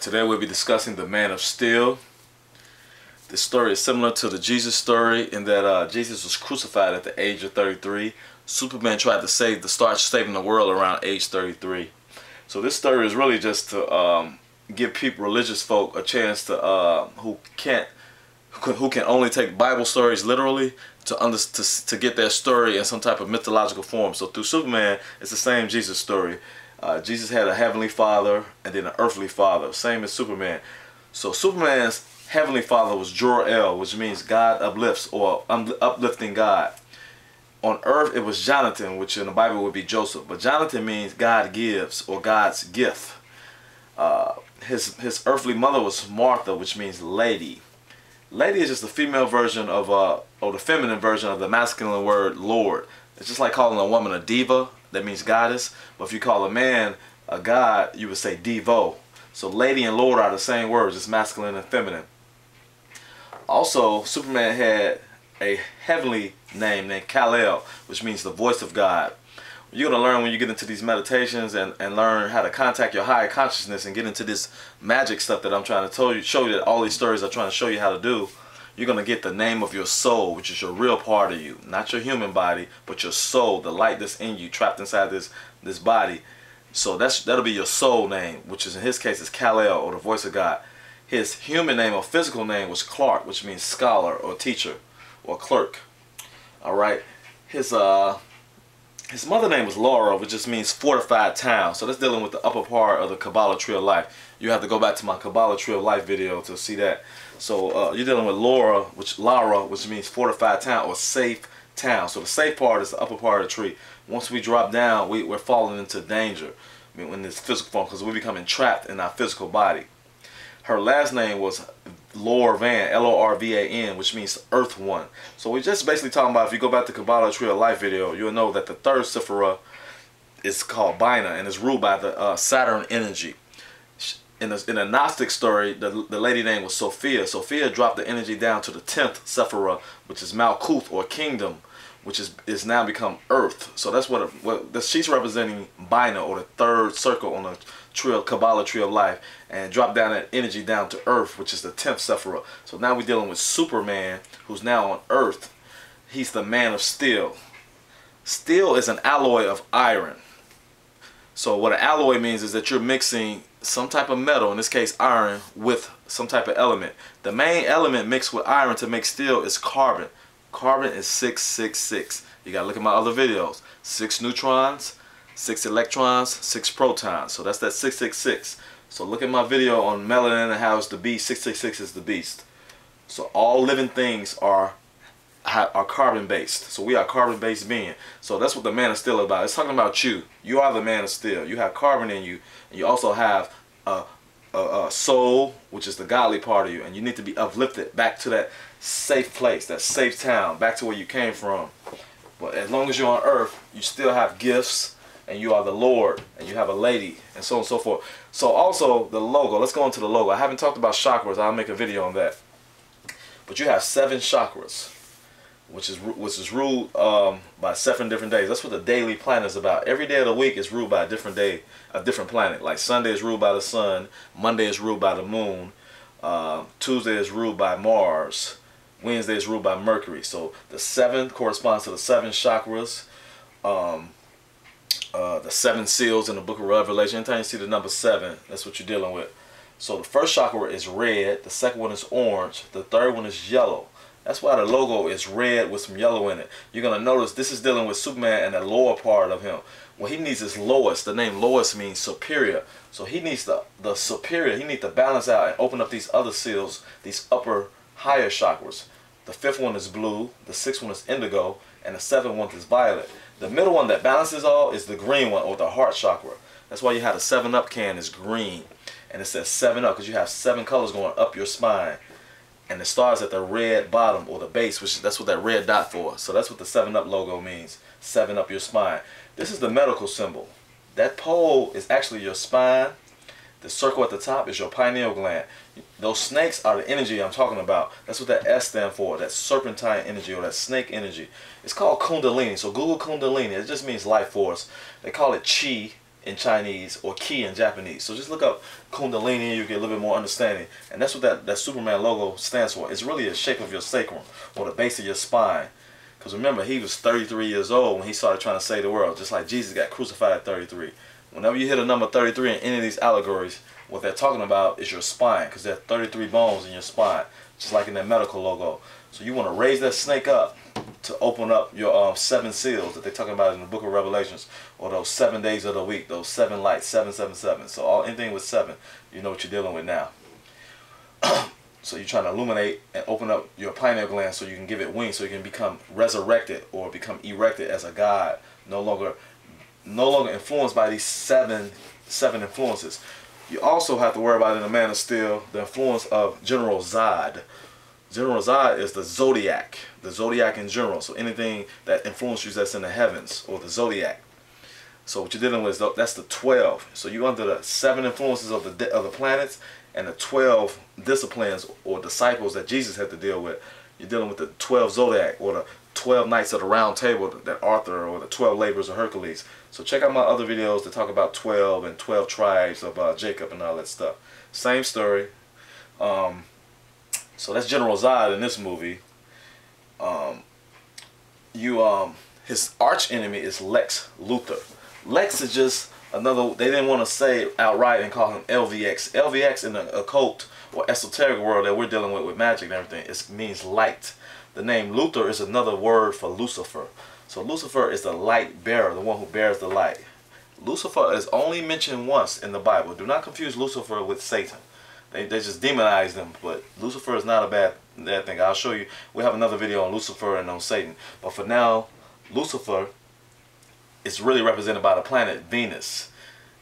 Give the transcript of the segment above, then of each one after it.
Today we'll be discussing the Man of Steel. This story is similar to the Jesus story in that Jesus was crucified at the age of 33. Superman tried to start saving the world around age 33. So this story is really just to give people, religious folk, a chance to who can only take Bible stories literally to get their story in some type of mythological form. So through Superman, it's the same Jesus story. Jesus had a heavenly father and then an earthly father, same as Superman. So Superman's heavenly father was Jor-El, which means God uplifts, or uplifting God. On earth it was Jonathan, which in the Bible would be Joseph, but Jonathan means God gives, or God's gift. His earthly mother was Martha, which means lady. Lady is just the female version of or the feminine version of the masculine word Lord. It's just like calling a woman a diva. That means goddess. But if you call a man a god, you would say Devo. So lady and Lord are the same words. It's masculine and feminine. Also, Superman had a heavenly name named Kal-El, which means the voice of God. You're going to learn when you get into these meditations and learn how to contact your higher consciousness and get into this magic stuff that I'm trying to show you that all these stories are trying to show you how to do. You're going to get the name of your soul, which is your real part of you. Not your human body, but your soul, the light that's in you, trapped inside this body. So that'll be your soul name, which is in his case is Kal-El, or the voice of God. His human name or physical name was Clark, which means scholar or teacher or clerk. Alright. His mother name was Laura, which just means fortified town. So that's dealing with the upper part of the Kabbalah Tree of Life. You have to go back to my Kabbalah Tree of Life video to see that. So you're dealing with Lara, which means fortified town or safe town. So the safe part is the upper part of the tree. Once we drop down, we're falling into danger in this physical form, because we're becoming trapped in our physical body. Her last name was Lorvan, L-O-R-V-A-N, which means Earth One. So we're just basically talking about, if you go back to Kabbalah Tree of Life video, you'll know that the third Sephirah is called Bina and is ruled by the Saturn energy. In a Gnostic story, the lady name was Sophia. Sophia dropped the energy down to the 10th Sephirah, which is Malkuth, or kingdom, which is now become Earth. So that's what she's representing, Bina, or the third circle on the Kabbalah Tree of Life, and drop down that energy down to Earth, which is the 10th Sephirah. So now we're dealing with Superman, who's now on Earth. He's the Man of Steel. Steel is an alloy of iron. So what an alloy means is that you're mixing some type of metal, in this case iron, with some type of element. The main element mixed with iron to make steel is carbon. Carbon is 666. You gotta look at my other videos. 6 neutrons, 6 electrons, 6 protons. So that's that 666. So look at my video on melanin and how it's the beast. 666 is the beast. So all living things are carbon based. So we are carbon based being. So that's what the Man of Steel is about. It's talking about you. You are the Man of Steel. You have carbon in you, and you also have a soul, which is the godly part of you, and you need to be uplifted back to that safe place, that safe town, back to where you came from. But as long as you're on earth, you still have gifts, and you are the Lord, and you have a lady, and so on and so forth. So also the logo, let's go into the logo. I haven't talked about chakras. I'll make a video on that. But you have 7 chakras, which is ruled by 7 different days. That's what the daily planet is about. Every day of the week is ruled by a different day, a different planet. Like Sunday is ruled by the sun, Monday is ruled by the moon, Tuesday is ruled by Mars, Wednesday is ruled by Mercury. So the 7 corresponds to the 7 chakras, the 7 seals in the book of Revelation. Anytime you see the number 7, that's what you're dealing with. So the first chakra is red, the second one is orange, the third one is yellow. That's why the logo is red with some yellow in it. You're going to notice this is dealing with Superman and the lower part of him. What he needs is Lois. The name Lois means superior. So he needs the superior. He needs to balance out and open up these other seals, these upper, higher chakras. The 5th one is blue, the 6th one is indigo, and the 7th one is violet. The middle one that balances all is the green one, or the heart chakra. That's why you have a 7-Up can is green. And it says 7-Up because you have 7 colors going up your spine. And it starts at the red bottom, or the base, that's what that red dot for. So that's what the 7-Up logo means. 7 up your spine. This is the medical symbol. That pole is actually your spine. The circle at the top is your pineal gland. Those snakes are the energy I'm talking about. That's what that S stands for, that serpentine energy, or that snake energy. It's called Kundalini. So Google Kundalini. It just means life force. They call it Chi in Chinese or Ki in Japanese. So just look up Kundalini, you get a little bit more understanding. And that's what that Superman logo stands for. It's really a shape of your sacrum or the base of your spine. Because remember, he was 33 years old when he started trying to save the world, just like Jesus got crucified at 33. Whenever you hit a number 33 in any of these allegories, what they're talking about is your spine, because there are 33 bones in your spine, just like in that medical logo. So you want to raise that snake up to open up your 7 seals that they're talking about in the book of Revelations, or those 7 days of the week, those 7 lights, 777. So anything with 7, you know what you're dealing with now. So you're trying to illuminate and open up your pineal gland so you can give it wings, so you can become resurrected or become erected as a god, no longer influenced by these seven influences. You also have to worry about in the Man of Steel the influence of General Zod. General Zod is the Zodiac in general. So anything that influences you that's in the heavens, or the Zodiac. So what you're dealing with is that's the 12. So you're under the 7 influences of the planets and the 12 disciplines or disciples that Jesus had to deal with. You're dealing with the 12 Zodiac, or the 12 Knights of the Round Table that Arthur, or the 12 Labors of Hercules. So check out my other videos that talk about 12 and 12 tribes of Jacob and all that stuff. Same story. So that's General Zod in this movie. His arch enemy is Lex Luthor. Lex is just another, they didn't want to say outright and call him LVX. LVX in the occult or esoteric world that we're dealing with magic and everything, it means light. The name Luthor is another word for Lucifer. So Lucifer is the light bearer, the one who bears the light. Lucifer is only mentioned once in the Bible. Do not confuse Lucifer with Satan. They just demonize them, but Lucifer is not a bad thing. I'll show you. We have another video on Lucifer and on Satan. But for now, Lucifer is really represented by the planet Venus.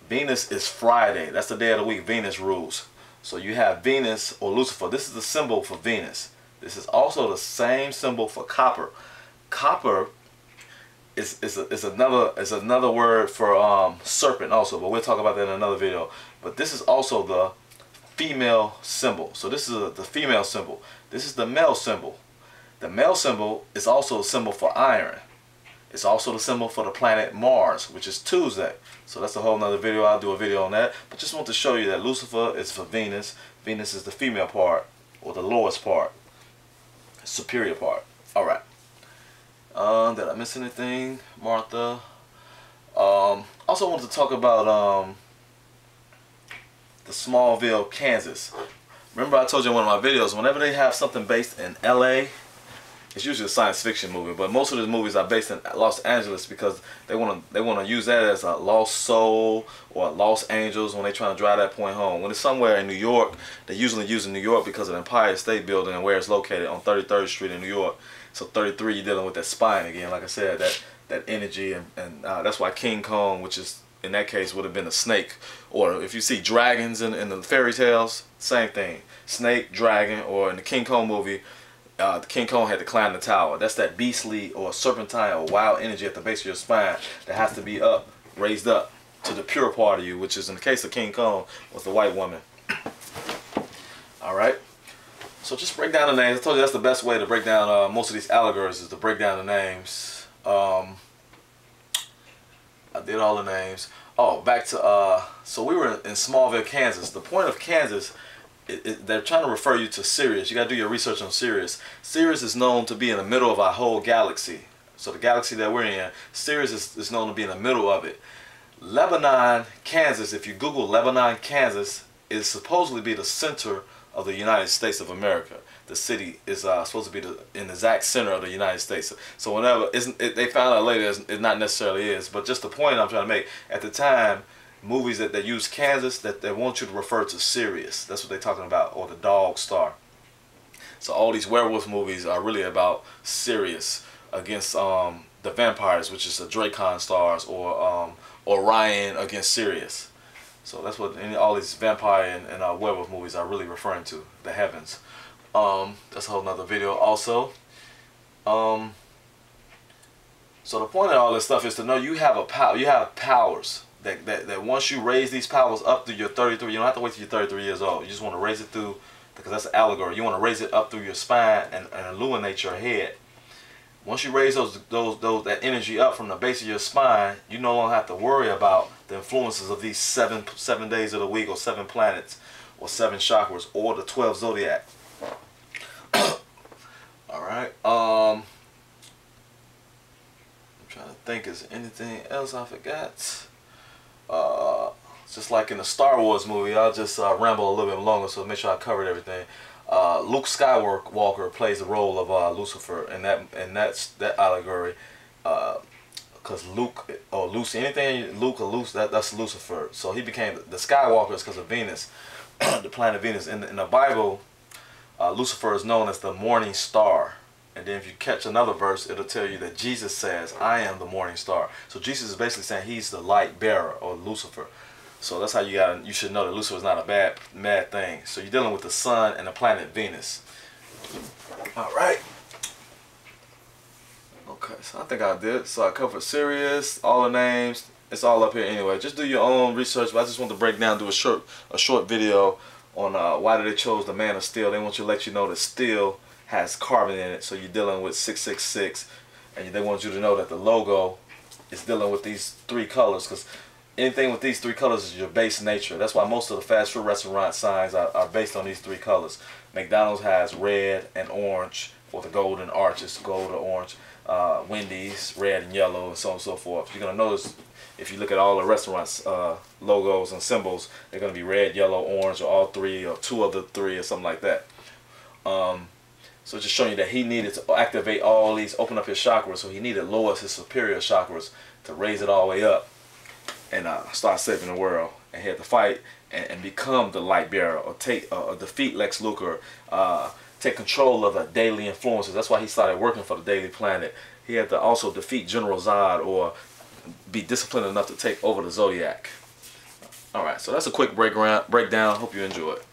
Venus is Friday. That's the day of the week Venus rules. So you have Venus or Lucifer. This is the symbol for Venus. This is also the same symbol for copper. Copper is another word for serpent also, but we'll talk about that in another video. But this is also the female symbol. So this is the female symbol. This is the male symbol. The male symbol is also a symbol for iron. It's also the symbol for the planet Mars, which is Tuesday. So that's a whole nother video. I'll do a video on that. But just want to show you that Lucifer is for Venus. Venus is the female part, or the lowest part, superior part. Alright. Did I miss anything? Martha. Also wanted to talk about the Smallville, Kansas. Remember I told you in one of my videos, whenever they have something based in LA, it's usually a science fiction movie, but most of the movies are based in Los Angeles because they want to use that as a lost soul or Los Angeles when they're trying to drive that point home. When it's somewhere in New York, they usually use in New York because of the Empire State Building and where it's located on 33rd Street in New York. So 33, you're dealing with that spine again, like I said, that energy, and that's why King Kong, which is in that case would have been a snake, or if you see dragons in the fairy tales, same thing, snake, dragon, or in the King Kong movie. King Kong had to climb the tower. That's that beastly or serpentine or wild energy at the base of your spine that has to be raised up to the pure part of you, which is in the case of King Kong was the white woman. Alright, so just break down the names. I told you that's the best way to break down most of these allegories, is to break down the names. I did all the names. Oh, back to so we were in Smallville, Kansas. The point of Kansas, they're trying to refer you to Sirius. You got to do your research on Sirius. Sirius is known to be in the middle of our whole galaxy. So the galaxy that we're in, Sirius is known to be in the middle of it. Lebanon, Kansas, if you Google Lebanon, Kansas, is supposedly be the center of the United States of America. The city is supposed to be in the exact center of the United States. So whenever, they found out later it not necessarily is, but just the point I'm trying to make, at the time, movies that use Kansas, that they want you to refer to Sirius. That's what they're talking about, or the dog star. So all these werewolf movies are really about Sirius against the vampires, which is the Dracon stars, or Orion against Sirius. So that's what all these vampire and werewolf movies are really referring to, the heavens. That's a whole nother video also. So the point of all this stuff is to know you have a power. You have powers. That once you raise these powers up through your 33, you don't have to wait till you're 33 years old. You just want to raise it through, because that's an allegory. You want to raise it up through your spine and illuminate your head. Once you raise that energy up from the base of your spine, you no longer have to worry about the influences of these seven days of the week, or 7 planets, or 7 chakras, or the 12 zodiac. All right. I'm trying to think, is there anything else I forgot? Just like in the Star Wars movie, I'll just ramble a little bit longer, so make sure I covered everything. Luke Skywalker plays the role of Lucifer, and that's that allegory. Because Luke or Lucy, anything Luke or Luce, that's Lucifer. So he became the Skywalker is because of Venus, the planet Venus. In the Bible, Lucifer is known as the morning star. And then if you catch another verse, it'll tell you that Jesus says, "I am the morning star." So Jesus is basically saying he's the light bearer, or Lucifer. So that's how you should know that Lucifer is not a bad thing. So you're dealing with the sun and the planet Venus. All right. Okay, so I think I did. So I covered Sirius, all the names. It's all up here anyway. Just do your own research. But I just want to break down, do a short video on why they chose the man of steel. They want you to let you know that steel has carbon in it. So you're dealing with 666, and they want you to know that the logo is dealing with these 3 colors, because anything with these 3 colors is your base nature. That's why most of the fast food restaurant signs are based on these 3 colors. McDonald's has red and orange for the golden arches, gold or orange. Wendy's, red and yellow, and so on and so forth. You're going to notice, if you look at all the restaurants' logos and symbols, they're going to be red, yellow, orange, or all 3, or 2 of the 3, or something like that. So just showing you that he needed to activate all these, open up his chakras. So he needed Lois, his superior chakras, to raise it all the way up and start saving the world. And he had to fight and become the light bearer, or defeat Lex Luthor, take control of the daily influences. That's why he started working for the Daily Planet. He had to also defeat General Zod, or be disciplined enough to take over the Zodiac. All right, so that's a quick breakdown. Hope you enjoy it.